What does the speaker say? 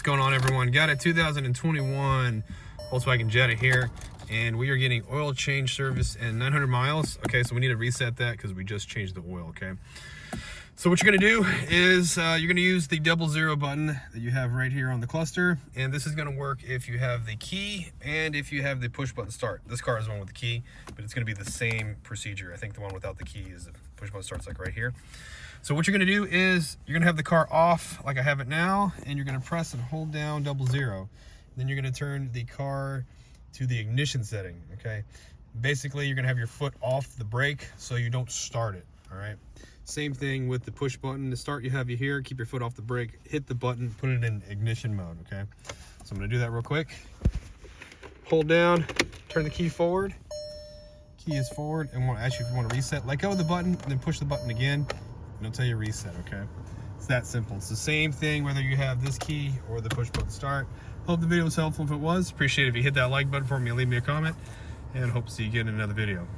What's going on, everyone? Got a 2021 Volkswagen Jetta here, and we are getting oil change service and 900 miles. Okay, so we need to reset that because we just changed the oil. Okay, so what you're gonna do is you're gonna use the 00 button that you have right here on the cluster, and this is gonna work if you have the key and if you have the push button start. This car is the one with the key, but it's gonna be the same procedure. I think the one without the key is the push button starts, like right here. So what you're gonna do is you're gonna have the car off like I have it now, and you're gonna press and hold down 00. Then you're gonna turn the car to the ignition setting, okay? Basically, you're gonna have your foot off the brake so you don't start it, all right? Same thing with the push button. To start, you have you here, keep your foot off the brake, hit the button, put it in ignition mode, okay? So I'm gonna do that real quick. Hold down, turn the key forward. Key is forward, and actually, if you wanna reset, let go of the button, and then push the button again. It'll tell you reset, okay? It's that simple. It's the same thing whether you have this key or the push button start. Hope the video was helpful. If it was, appreciate it if you hit that like button for me and leave me a comment, and hope to see you again in another video.